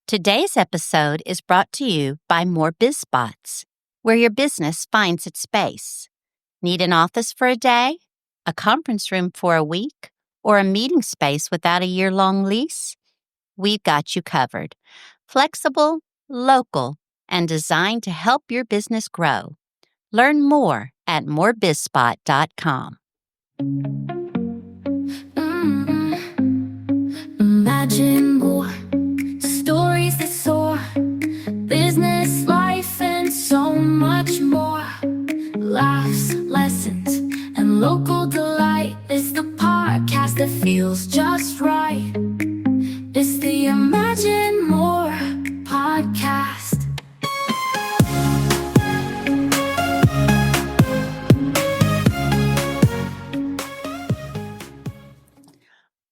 Today's episode is brought to you by More Biz Spots, where your business finds its space. Need an office for a day, a conference room for a week, or a meeting space without a year-long lease? We've got you covered. Flexible, local, and designed to help your business grow. Learn more at morebizspot.com. Imagine more stories that soar, business, life, and so much more. Laughs, lessons, and local delight. It's the podcast that feels just right. It's the Imagine More podcast.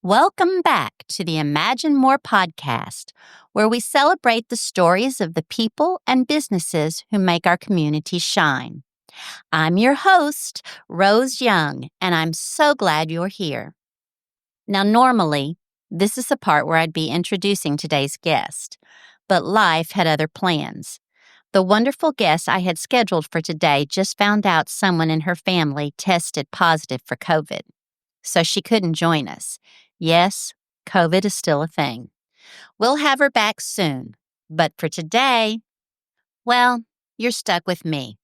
Welcome back to the Imagine More podcast, where we celebrate the stories of the people and businesses who make our community shine. I'm your host, Rose Young, and I'm so glad you're here. Now, normally, this is the part where I'd be introducing today's guest, but life had other plans. The wonderful guest I had scheduled for today just found out someone in her family tested positive for COVID, so she couldn't join us. Yes, COVID is still a thing. We'll have her back soon, but for today, well, you're stuck with me.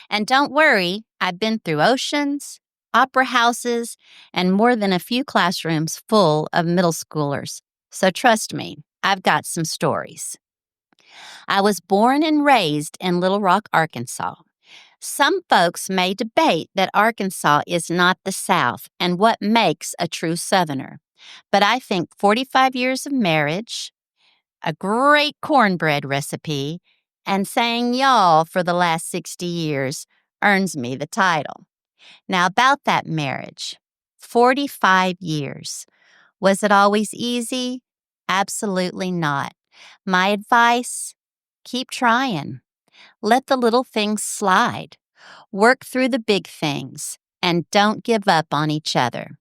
And don't worry, I've been through oceans, opera houses, and more than a few classrooms full of middle schoolers. So trust me, I've got some stories. I was born and raised in Little Rock, Arkansas. Some folks may debate that Arkansas is not the South and what makes a true Southerner. But I think 45 years of marriage, a great cornbread recipe, and saying y'all for the last 60 years earns me the title. Now, about that marriage, 45 years. Was it always easy? Absolutely not. My advice, keep trying. Let the little things slide. Work through the big things, and don't give up on each other.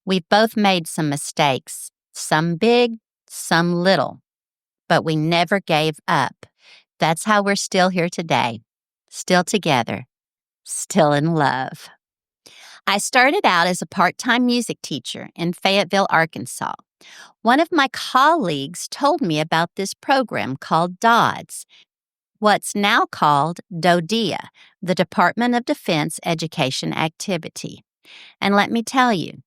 We've both made some mistakes, some big, some little, but we never gave up. That's how we're still here today, still together, still in love. I started out as a part-time music teacher in Fayetteville, Arkansas. One of my colleagues told me about this program called DoDEA, what's now called DoDEA, the Department of Defense Education Activity. And let me tell you,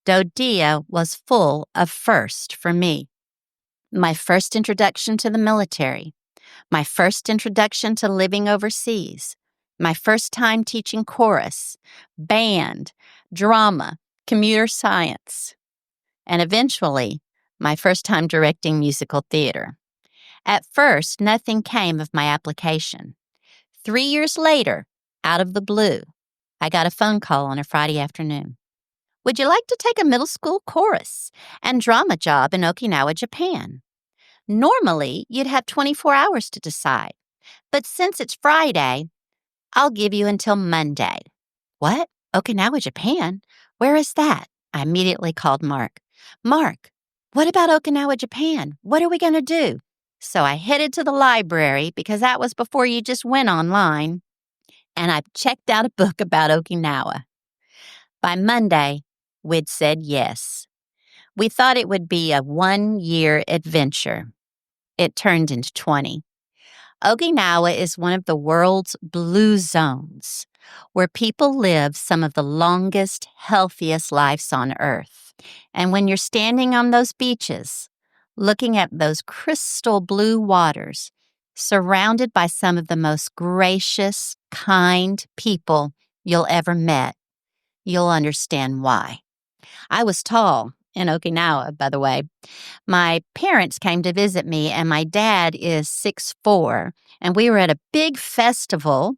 DoDEA was full of firsts for me. My first introduction to the military, my first introduction to living overseas, my first time teaching chorus, band, drama, computer science, and eventually my first time directing musical theater. At first, nothing came of my application. 3 years later, out of the blue, I got a phone call on a Friday afternoon. Would you like to take a middle school chorus and drama job in Okinawa, Japan? Normally, you'd have 24 hours to decide, but since it's Friday, I'll give you until Monday. What? Okinawa, Japan? Where is that? I immediately called Mark. Mark, what about Okinawa, Japan? What are we going to do? So I headed to the library because that was before you just went online, and I checked out a book about Okinawa. By Monday, we'd said yes. We thought it would be a 1-year adventure. It turned into 20. Okinawa is one of the world's blue zones, where people live some of the longest, healthiest lives on Earth. And when you're standing on those beaches, looking at those crystal blue waters, surrounded by some of the most gracious, kind people you'll ever met, you'll understand why. I was tall in Okinawa, by the way. My parents came to visit me, and my dad is 6'4", and we were at a big festival,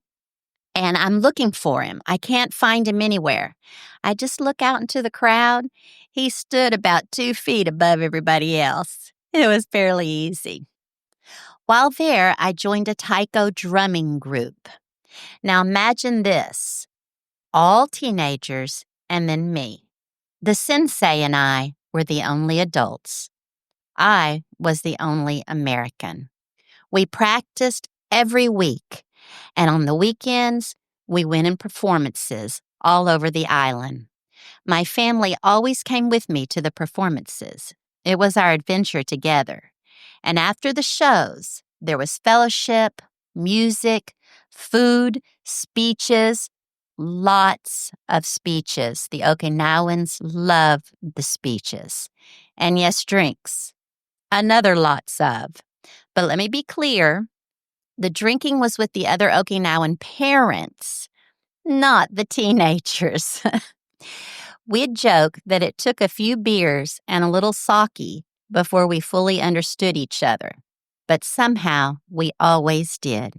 and I'm looking for him. I can't find him anywhere. I just look out into the crowd. He stood about 2 feet above everybody else. It was fairly easy. While there, I joined a Taiko drumming group. Now imagine this, all teenagers and then me. The sensei and I were the only adults. I was the only American. We practiced every week, and on the weekends, we went in performances all over the island. My family always came with me to the performances. It was our adventure together. And after the shows, there was fellowship, music, food, speeches, lots of speeches. The Okinawans love the speeches. And yes, drinks. Another lots of. But let me be clear, the drinking was with the other Okinawan parents, not the teenagers. We'd joke that it took a few beers and a little sake before we fully understood each other, but somehow we always did.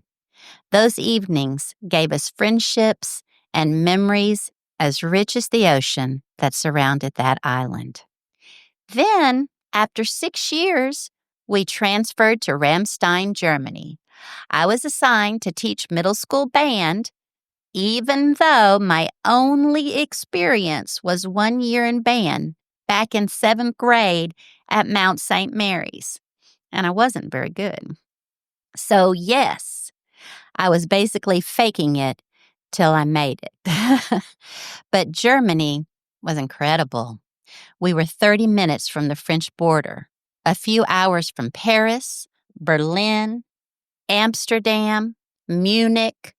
Those evenings gave us friendships and memories as rich as the ocean that surrounded that island. Then, after 6 years, we transferred to Ramstein, Germany. I was assigned to teach middle school band, even though my only experience was 1 year in band back in 7th grade at Mount St. Mary's, and I wasn't very good. So, yes, I was basically faking it till I made it. But Germany was incredible. We were 30 minutes from the French border, a few hours from Paris, Berlin, Amsterdam, Munich.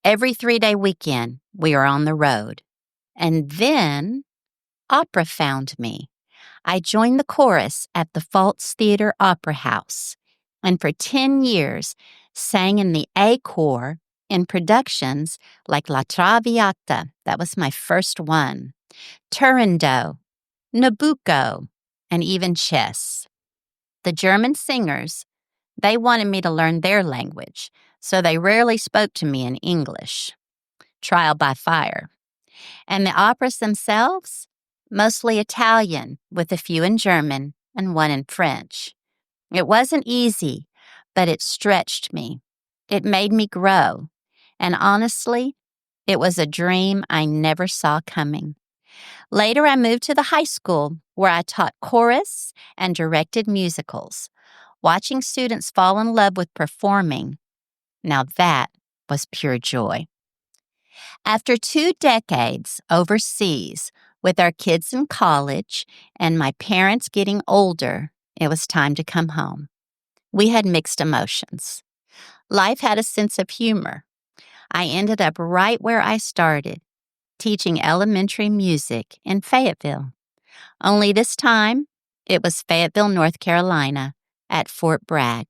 Every 3-day weekend, we were on the road. And then opera found me. I joined the chorus at the Falz Theater Opera House, and for 10 years sang in the A Corps in productions like La Traviata, that was my first one, Turandot, Nabucco, and even chess. The German singers, they wanted me to learn their language, so they rarely spoke to me in English. Trial by fire. And the operas themselves, mostly Italian, with a few in German and one in French. It wasn't easy, but it stretched me. It made me grow. And honestly, it was a dream I never saw coming. Later, I moved to the high school where I taught chorus and directed musicals. Watching students fall in love with performing, now that was pure joy. After 2 decades overseas, with our kids in college and my parents getting older, it was time to come home. We had mixed emotions. Life had a sense of humor. I ended up right where I started, teaching elementary music in Fayetteville. Only this time, it was Fayetteville, North Carolina, at Fort Bragg.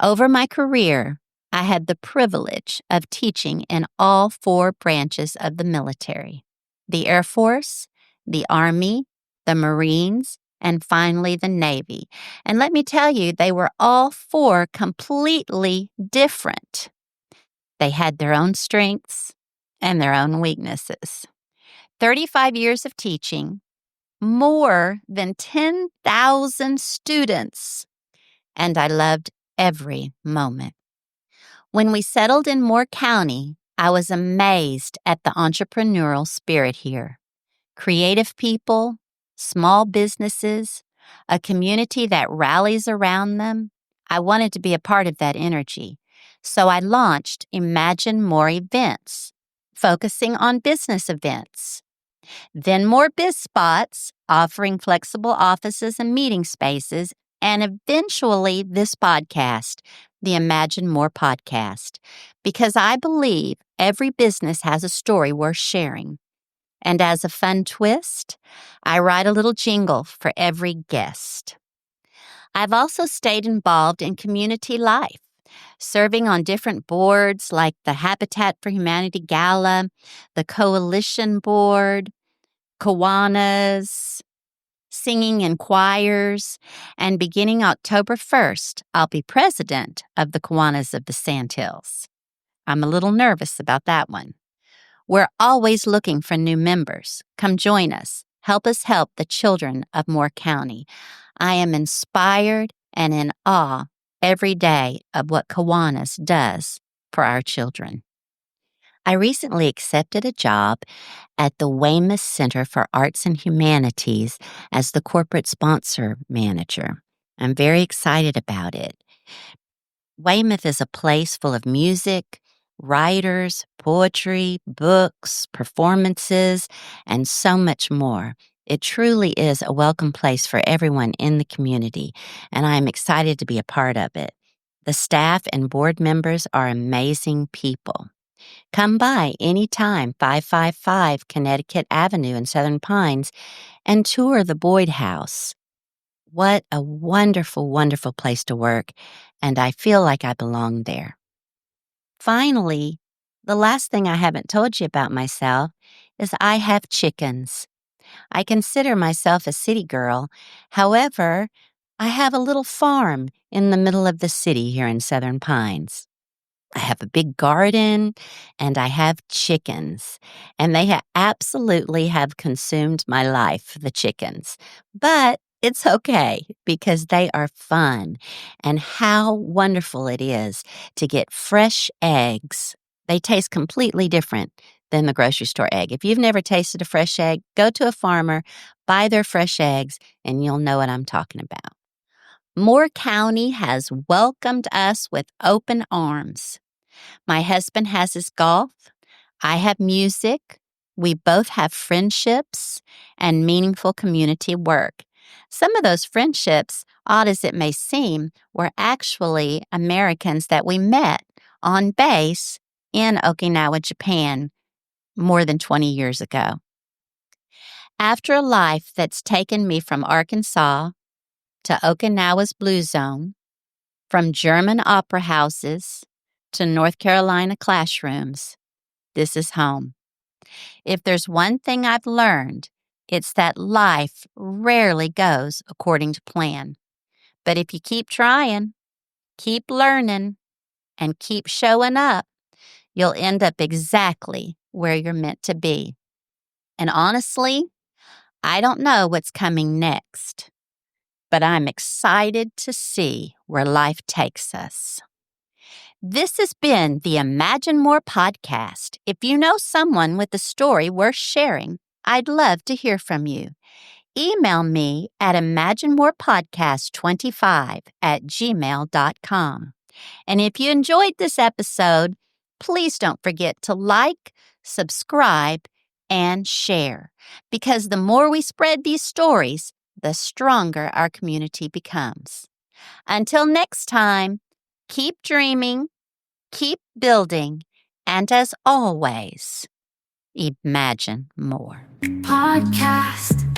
Over my career, I had the privilege of teaching in all 4 branches of the military: the Air Force, the Army, the Marines, and finally the Navy. And let me tell you, they were all 4 completely different. They had their own strengths and their own weaknesses. 35 years of teaching, more than 10,000 students, and I loved every moment. When we settled in Moore County, I was amazed at the entrepreneurial spirit here. Creative people, small businesses, a community that rallies around them. I wanted to be a part of that energy. So I launched Imagine More Events, focusing on business events. Then More Biz Spots, offering flexible offices and meeting spaces, and eventually this podcast, the Imagine More podcast, because I believe every business has a story worth sharing. And as a fun twist, I write a little jingle for every guest. I've also stayed involved in community life, serving on different boards like the Habitat for Humanity Gala, the Coalition Board, Kiwanis, singing in choirs, and beginning October 1st, I'll be president of the Kiwanis of the Sandhills. I'm a little nervous about that one. We're always looking for new members. Come join us. Help us help the children of Moore County. I am inspired and in awe every day of what Kiwanis does for our children. I recently accepted a job at the Weymouth Center for Arts and Humanities as the corporate sponsor manager. I'm very excited about it. Weymouth is a place full of music, writers, poetry, books, performances, and so much more. It truly is a welcome place for everyone in the community, and I am excited to be a part of it. The staff and board members are amazing people. Come by anytime, 555 Connecticut Avenue in Southern Pines, and tour the Boyd House. What a wonderful, wonderful place to work, and I feel like I belong there. Finally, the last thing I haven't told you about myself is I have chickens. I consider myself a city girl. However, I have a little farm in the middle of the city here in Southern Pines. I have a big garden and I have chickens, and they absolutely have consumed my life, the chickens. But it's okay because they are fun, and how wonderful it is to get fresh eggs. They taste completely different than the grocery store egg. If you've never tasted a fresh egg, go to a farmer, buy their fresh eggs, and you'll know what I'm talking about. Moore County has welcomed us with open arms. My husband has his golf. I have music. We both have friendships and meaningful community work. Some of those friendships, odd as it may seem, were actually Americans that we met on base in Okinawa, Japan, more than 20 years ago. After a life that's taken me from Arkansas to Okinawa's Blue Zone, from German opera houses to North Carolina classrooms, this is home. If there's one thing I've learned, it's that life rarely goes according to plan. But if you keep trying, keep learning, and keep showing up, you'll end up exactly where you're meant to be. And honestly, I don't know what's coming next, but I'm excited to see where life takes us. This has been the Imagine More podcast. If you know someone with a story worth sharing, I'd love to hear from you. Email me at imaginemorepodcast25@gmail.com. And if you enjoyed this episode, please don't forget to like, subscribe, and share. Because the more we spread these stories, the stronger our community becomes. Until next time, keep dreaming, keep building, and as always, imagine more. Podcast.